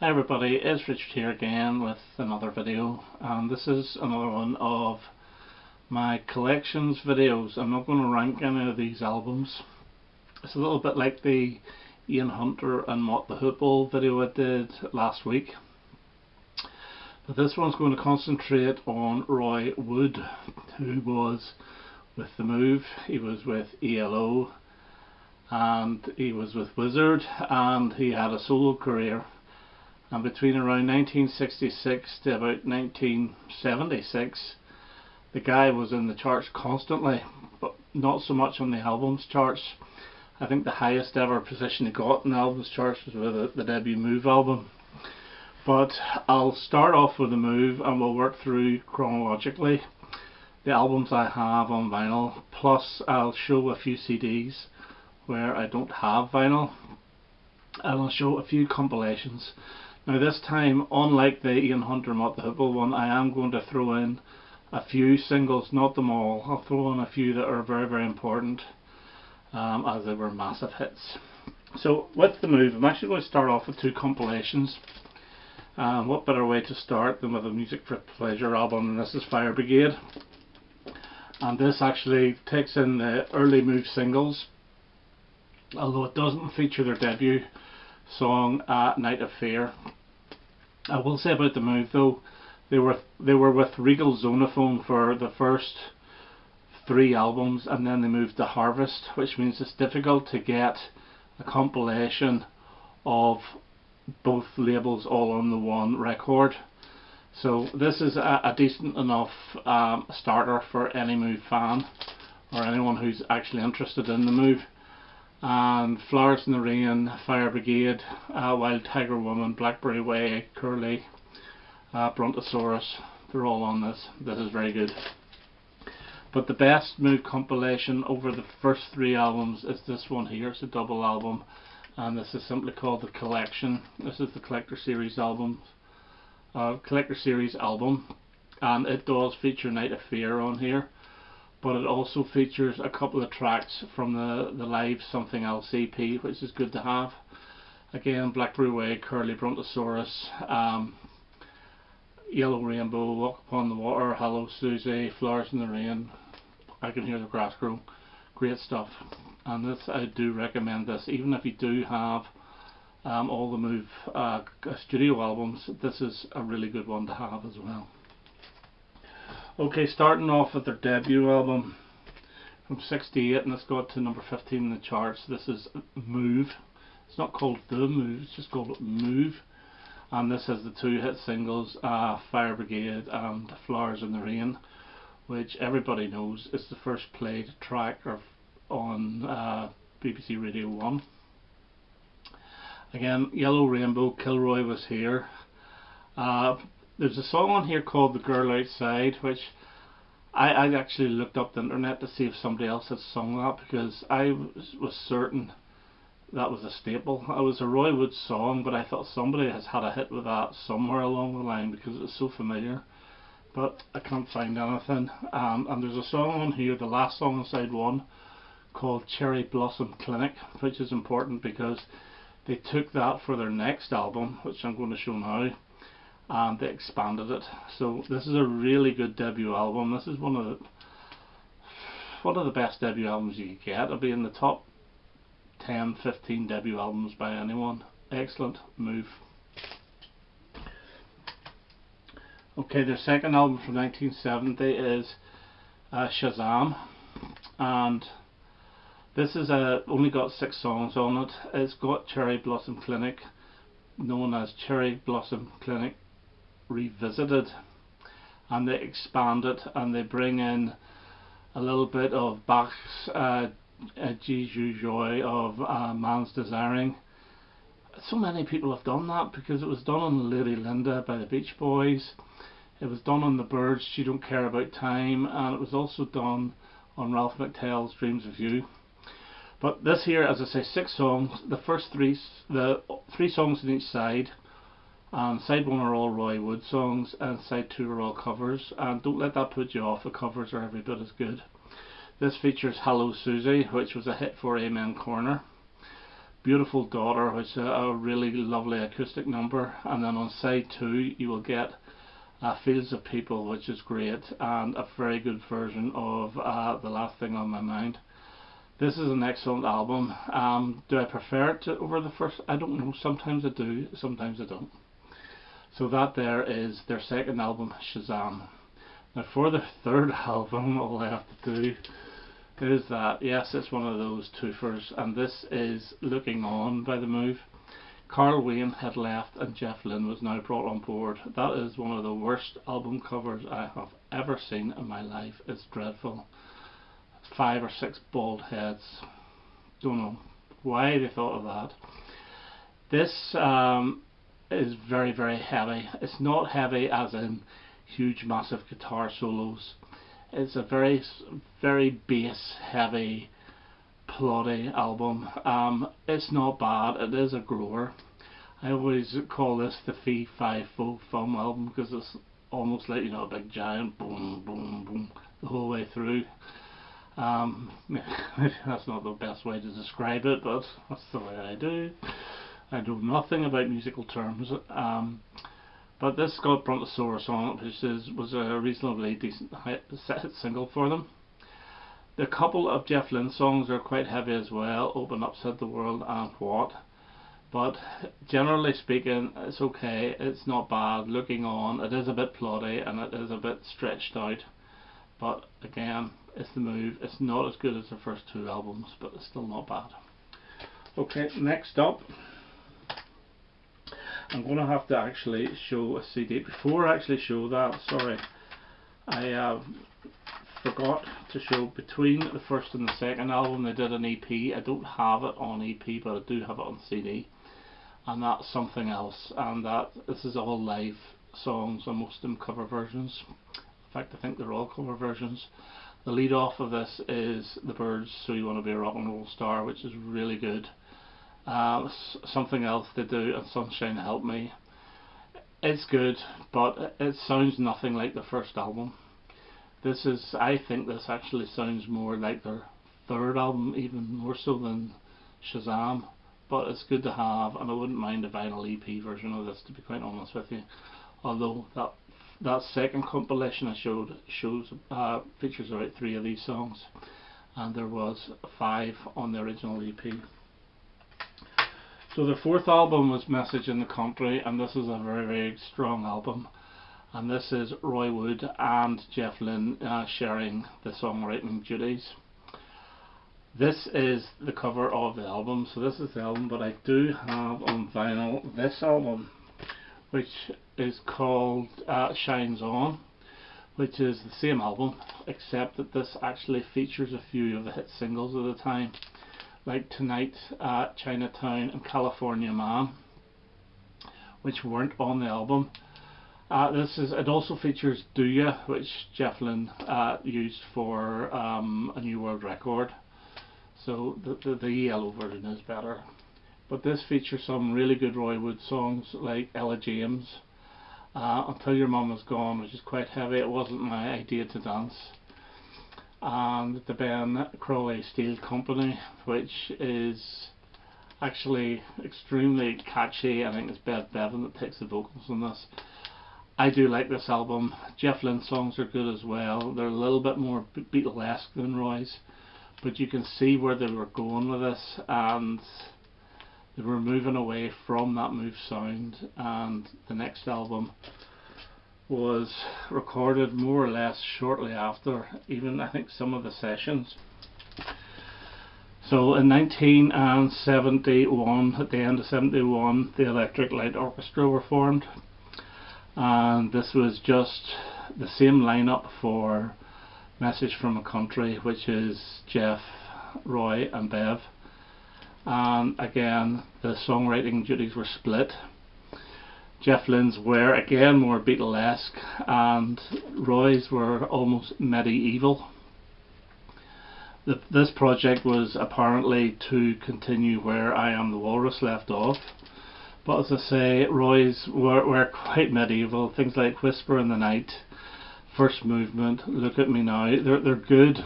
Hi everybody, it's Richard here again with another video, and this is another one of my collections videos. I'm not going to rank any of these albums. It's a little bit like the Ian Hunter and Mott the Hoople video I did last week, but this one's going to concentrate on Roy Wood, who was with The Move. He was with ELO and he was with Wizzard, and he had a solo career. And between around 1966 to about 1976, the guy was in the charts constantly, but not so much on the albums charts. I think the highest ever position he got in the albums charts was with the debut Move album. But I'll start off with The Move and we'll work through chronologically the albums I have on vinyl, plus I'll show a few CDs where I don't have vinyl, and I'll show a few compilations. Now this time, unlike the Ian Hunter Mott the Hoople one, I am going to throw in a few singles, not them all. I'll throw in a few that are very, very important, as they were massive hits. So with The Move, I'm actually going to start off with two compilations. What better way to start than with a Music for Pleasure album, and this is Fire Brigade. And this actually takes in the early Move singles, although it doesn't feature their debut song Night of Fear. I will say about The Move though, they were with Regal Zonophone for the first three albums, and then they moved to Harvest, which means it's difficult to get a compilation of both labels all on the one record. So this is a decent enough starter for any Move fan or anyone who's actually interested in The Move. And Flowers in the Rain, Fire Brigade, Wild Tiger Woman, Blackberry Way, Curly, Brontosaurus, they're all on this. This is very good. But the best Move compilation over the first three albums is this one here. It's a double album, and this is simply called The Collection. This is the Collector Series album, and it does feature Night of Fear on here. But it also features a couple of tracks from the live Something Else EP, which is good to have. Again, Blackberry Way, Curly, Brontosaurus, Yellow Rainbow, Walk Upon the Water, Hello Susie, Flowers in the Rain, I Can Hear the Grass Grow. Great stuff. And this, I do recommend this, even if you do have all the Move studio albums. This is a really good one to have as well. Okay, starting off with their debut album from '68, and it's got to number 15 in the charts. This is Move. It's not called The Move, it's just called Move. And this has the two hit singles, Fire Brigade and Flowers in the Rain, which everybody knows is the first played track on BBC Radio 1. Again, Yellow Rainbow, Kilroy Was Here. There's a song on here called The Girl Outside, which I actually looked up the internet to see if somebody else had sung that, because I was certain that was a staple. It was a Roy Wood song, but I thought somebody has had a hit with that somewhere along the line because it was so familiar. But I can't find anything. And there's a song on here, the last song on side one, called Cherry Blossom Clinic, which is important because they took that for their next album, which I'm going to show now, and they expanded it. So this is a really good debut album. This is one of the best debut albums you could get. It'll be in the top 10-15 debut albums by anyone. Excellent Move. Okay, their second album from 1970 is Shazam, and this is only got 6 songs on it. It's got Cherry Blossom Clinic, known as Cherry Blossom Clinic Revisited, and they expand it and they bring in a little bit of Bach's Jésus Joy of Man's Desiring. So many people have done that because it was done on Lady Linda by the Beach Boys, it was done on the Byrds' You Don't Care About Time, and it was also done on Ralph McTell's Dreams of You. But this here, as I say, 6 songs. The three songs on each side. Side 1 are all Roy Wood songs, and side 2 are all covers. And don't let that put you off, the covers are every bit as good. This features Hello Susie, which was a hit for Amen Corner. Beautiful Daughter, which is a really lovely acoustic number, and then on side 2 you will get Fields of People, which is great, and a very good version of The Last Thing on My Mind. This is an excellent album. Do I prefer it over the first? I don't know. Sometimes I do, sometimes I don't. So that there is their second album, Shazam. Now for the third album, all I have to do is that, yes, it's one of those twofers, and this is Looking On by The Move. Carl Wayne had left and Jeff Lynne was now brought on board. That is one of the worst album covers I have ever seen in my life. It's dreadful. 5 or 6 bald heads. Don't know why they thought of that. This is very, very heavy. It's not heavy as in huge massive guitar solos. It's a very, very bass heavy, ploddy album. It's not bad. It is a grower. I always call this the Fee Fi Fo Fum album because it's almost like, you know, a big giant boom boom boom the whole way through. That's not the best way to describe it, but that's the way I do. I know nothing about musical terms. But this got Brontosaurus on it, which was a reasonably decent hit single for them. The couple of Jeff Lynne songs are quite heavy as well, Open Upset the World and What. But generally speaking, it's okay, it's not bad. Looking On, it is a bit ploddy and it is a bit stretched out. But again, it's The Move. It's not as good as the first 2 albums, but it's still not bad. Okay, next up, I'm going to have to actually show a CD. Before I actually show that, sorry, I forgot to show between the first and the second album they did an EP. I don't have it on EP, but I do have it on CD, and that's Something Else, and this is all live songs, and most of them cover versions. In fact, I think they're all cover versions. The lead off of this is The Byrds, So You Want to Be a Rock and Roll Star, which is really good. Something Else they do, and Sunshine Help Me. It's good, but it sounds nothing like the first album. I think this actually sounds more like their third album, even more so than Shazam. But it's good to have, and I wouldn't mind a vinyl EP version of this, to be quite honest with you. Although that second compilation I showed features about 3 of these songs, and there was 5 on the original EP. So the fourth album was Message in the Country, and this is a very, very strong album. And this is Roy Wood and Jeff Lynne sharing the songwriting duties. This is the cover of the album, so this is the album, but I do have on vinyl this album, which is called Shines On, which is the same album, except that this actually features a few of the hit singles of the time, like Tonight, Chinatown and California Man, which weren't on the album. It also features Do Ya, which Jeff Lynne used for a New World Record. So the ELO version is better. But this features some really good Roy Wood songs like Ella James, Until Your Mum Is Gone, which is quite heavy. It wasn't my idea to dance. And the Ben Crowley Steel Company, which is actually extremely catchy. I think it's Bev Bevan that takes the vocals on this. I do like this album. Jeff Lynne's songs are good as well. They're a little bit more Beatlesque than Roy's, but you can see where they were going with this, and they were moving away from that Move sound. And the next album was recorded more or less shortly after, even I think some of the sessions. So in 1971, at the end of 71, the Electric Light Orchestra were formed, and this was just the same lineup for Message from a Country, which is Jeff, Roy and Bev. And again, the songwriting duties were split. Jeff Lynne's were again more Beatlesque, and Roy's were almost medieval. This project was apparently to continue where I Am the Walrus left off, but as I say, Roy's were quite medieval. Things like Whisper in the Night, First Movement, Look at Me Now, they're good,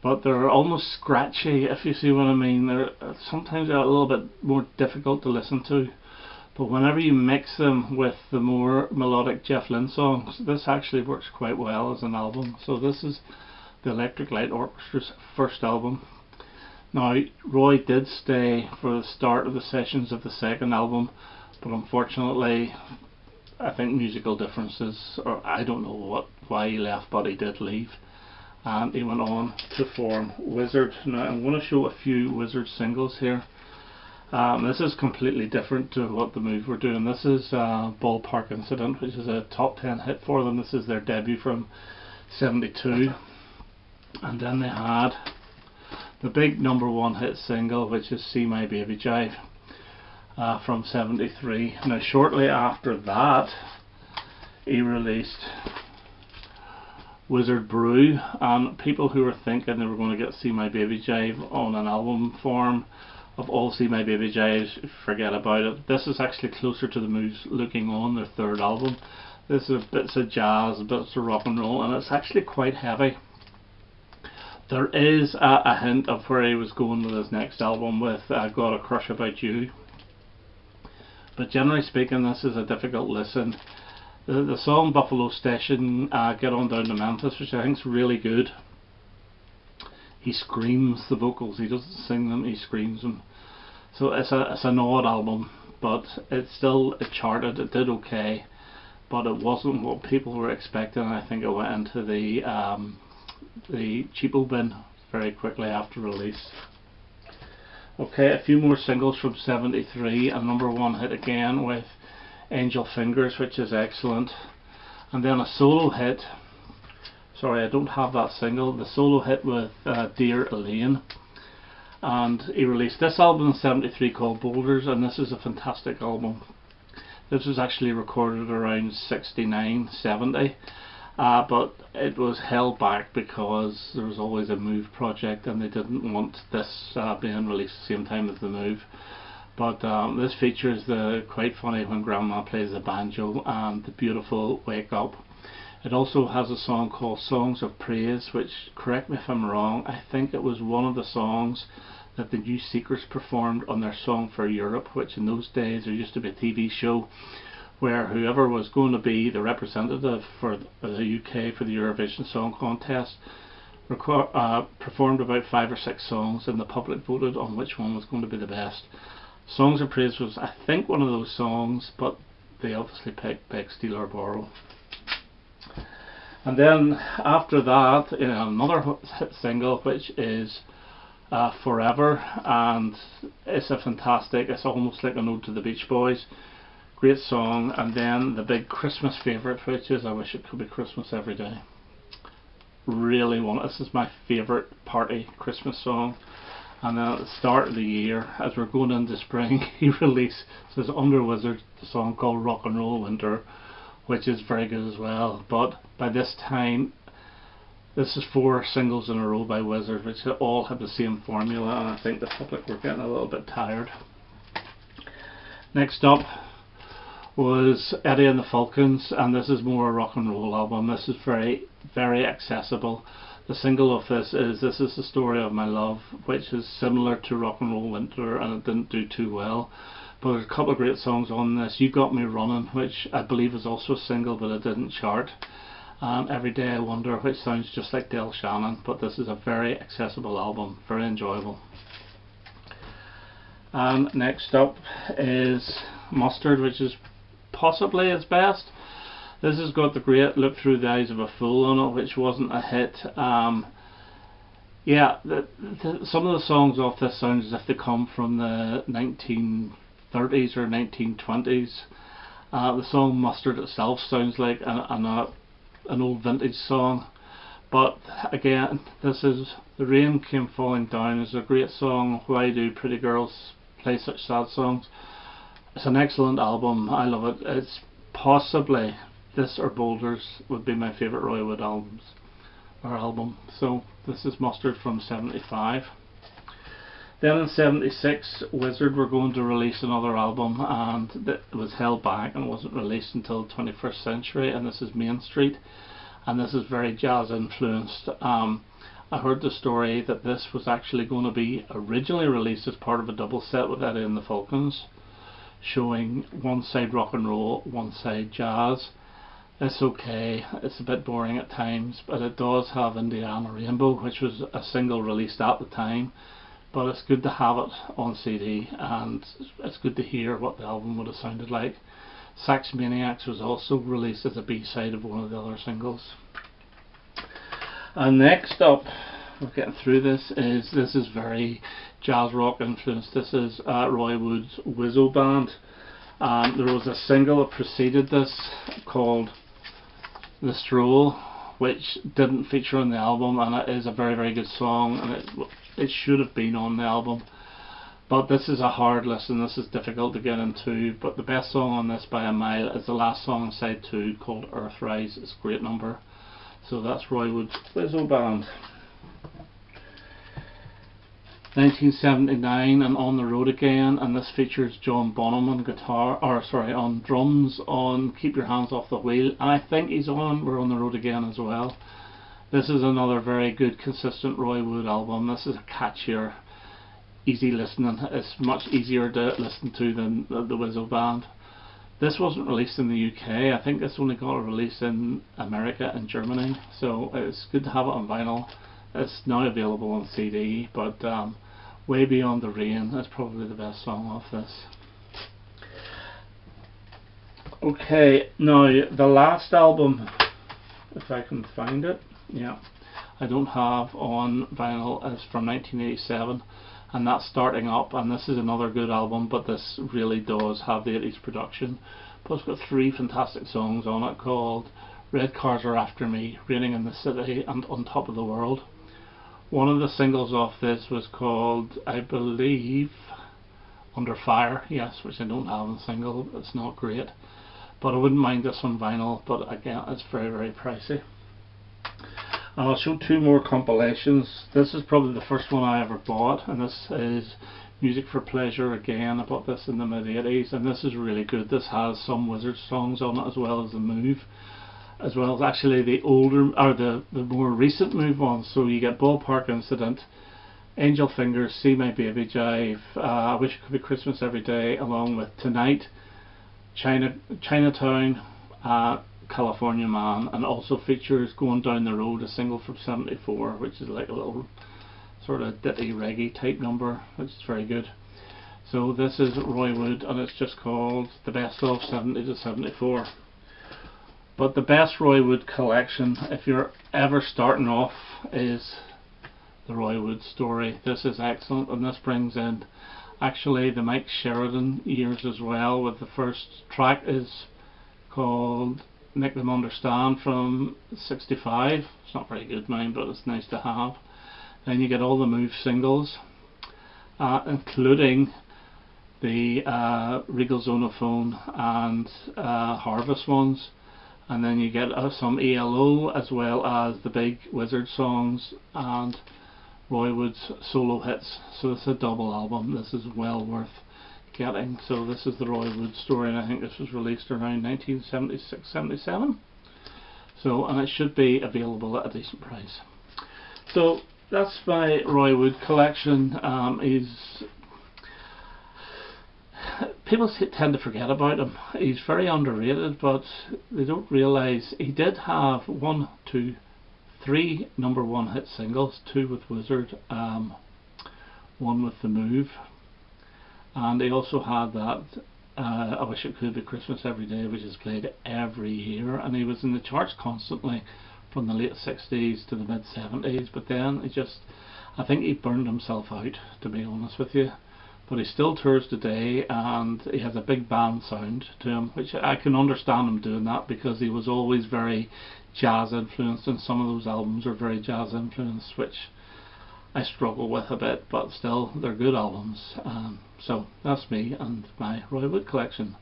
but they're almost scratchy, if you see what I mean. They're sometimes a little bit more difficult to listen to, but whenever you mix them with the more melodic Jeff Lynne songs, this actually works quite well as an album. So this is the Electric Light Orchestra's first album. Now, Roy did stay for the start of the sessions of the second album, but unfortunately, I think musical differences, or I don't know why he left, but he did leave, and he went on to form Wizzard. Now, I'm going to show a few Wizzard singles here. This is completely different to what the Move were doing. This is Ballpark Incident, which is a top 10 hit for them. This is their debut from '72, and then they had the big #1 hit single, which is See My Baby Jive, from '73. Now, shortly after that, he released Wizzard Brew, and people who were thinking they were going to get See My Baby Jive on an album form of all See My Baby Jives, forget about it. This is actually closer to the Moves Looking On, their third album. This is bits of jazz, bits of rock and roll, and it's actually quite heavy. There is a hint of where he was going with his next album with Got a Crush About You. But generally speaking, this is a difficult listen. The song Buffalo Station, Get On Down to Memphis, which I think is really good. He screams the vocals, he doesn't sing them, he screams them. So it's an odd album, but it charted, it did okay, but it wasn't what people were expecting. I think it went into the cheapo bin very quickly after release. Okay, a few more singles from '73, a #1 hit again with Angel Fingers, which is excellent, and then a solo hit. Sorry, I don't have that single. The solo hit with Dear Elaine, and he released this album in '73 called Boulders, and this is a fantastic album. This was actually recorded around '69, '70. But it was held back because there was always a Move project and they didn't want this being released at the same time as the Move. But this features the Quite Funny When Grandma Plays the Banjo and the beautiful Wake Up. It also has a song called Songs of Praise, which, correct me if I'm wrong, I think it was one of the songs that the New Seekers performed on their Song for Europe, which in those days there used to be a TV show where whoever was going to be the representative for the UK for the Eurovision Song Contest performed about 5 or 6 songs, and the public voted on which one was going to be the best. Songs of Praise was, I think, one of those songs, but they obviously picked Beg, Steal or Borrow. And then after that, another hit single, which is Forever, and it's it's almost like an ode to the Beach Boys. Great song. And then the big Christmas favourite, which is I Wish It Could Be Christmas Every Day. This is my favourite party Christmas song. And then at the start of the year, as we're going into spring, he releases under Wizzard the song called Rock and Roll Winter, which is very good as well. But by this time, this is 4 singles in a row by Wizzard, which all have the same formula, and I think the public were getting a little bit tired. Next up was Eddie and the Falcons, and this is more a rock and roll album. This is very, very accessible. The single of this is the Story of My Love, which is similar to Rock and Roll Winter, and it didn't do too well. But there's a couple of great songs on this. You Got Me Running, which I believe is also a single, but it didn't chart. Every Day I Wonder, which sounds just like Del Shannon, but this is a very accessible album, very enjoyable. Next up is Mustard, which is possibly its best. This has got the great Look Through the Eyes of a Fool on it, which wasn't a hit. Yeah, some of the songs off this sound as if they come from the 1930s or 1920s. The song Mustard itself sounds like an old vintage song, but again, this is The Rain Came Falling Down is a great song. Why Do Pretty Girls Play Such Sad Songs? It's an excellent album. I love it. It's possibly, this or Boulders would be my favourite Roy Wood album. So this is Mustard from '75. Then in '76, Wizzard were going to release another album, and it was held back and wasn't released until 21st Century, and this is Main Street, and this is very jazz influenced. I heard the story that this was actually going to be originally released as part of a double set with Eddie and the Falcons, showing one side rock and roll, one side jazz. It's okay, it's a bit boring at times, but it does have Indiana Rainbow, which was a single released at the time, but it's good to have it on CD, and it's good to hear what the album would have sounded like. Sax Maniacs was also released as a B-side of one of the other singles. And next up, we're getting through this is very jazz rock influenced. This is Roy Wood's Wizzard Band. There was a single that preceded this called The Stroll, which didn't feature on the album, and it is a very, very good song, and it should have been on the album. But this is a hard listen, this is difficult to get into, but the best song on this by a mile is the last song on side 2 called Earthrise. It's a great number. So that's Roy Wood's Wizzard Band. 1979 and On the Road Again, and this features John Bonham on guitar, or sorry, on drums on Keep Your Hands Off the Wheel, and I think he's on We're on the Road Again as well. This is another very good consistent Roy Wood album. This is a catchier, easy listening. It's much easier to listen to than the Wizzard Band. This wasn't released in the UK. I think this only got a release in America and Germany, so it's good to have it on vinyl. It's now available on CD, but Way Beyond the Rain is probably the best song off this. Okay, now the last album, if I can find it, yeah, I don't have on vinyl, is from 1987, and that's Starting Up, and this is another good album, but this really does have the 80s production. But it's got 3 fantastic songs on it called Red Cars Are After Me, Raining in the City, and On Top of the World. One of the singles off this was called, I believe, Under Fire, yes, which I don't have on single. It's not great, but I wouldn't mind this on vinyl, but again, it's very, very pricey. And I'll show 2 more compilations. This is probably the first one I ever bought, and this is Music for Pleasure again. I bought this in the mid-80s, and this is really good. This has some Wizzard songs on it, as well as the Move, as well as actually the older, or the more recent Move ones. So you get Ballpark Incident, Angel Fingers, See My Baby Jive, I Wish It Could Be Christmas Every Day, along with Tonight, Chinatown, California Man, and also features Going Down the Road, a single from '74, which is like a little sort of ditty reggae type number, which is very good. So this is Roy Wood, and it's just called The Best of 70 to 74. But the best Roy Wood collection, if you're ever starting off, is the Roy Wood Story. This is excellent, and this brings in actually the Mike Sheridan years as well, with the first track is called Make Them Understand from '65. It's not very good, mind, but it's nice to have. Then you get all the Move singles, including the Regal Zonophone and Harvest ones, and then you get some ELO, as well as the big Wizzard songs and Roy Wood's solo hits. So it's a double album. This is well worth getting. So this is the Roy Wood Story, and I think this was released around 1976-77. So, and it should be available at a decent price. So that's my Roy Wood collection. People tend to forget about him. He's very underrated, but they don't realise he did have 1, 2, 3 #1 hit singles, 2 with Wizzard, 1 with the Move, and he also had that I Wish It Could Be Christmas Every Day, which is played every year, and he was in the charts constantly from the late 60s to the mid 70s, but then I think he burned himself out, to be honest with you. But he still tours today, and he has a big band sound to him, which I can understand him doing that, because he was always very jazz influenced, and some of those albums are very jazz influenced, which I struggle with a bit, but still they're good albums. So that's me and my Roy Wood collection.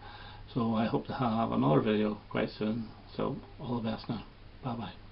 So I hope to have another video quite soon. So all the best now. Bye bye.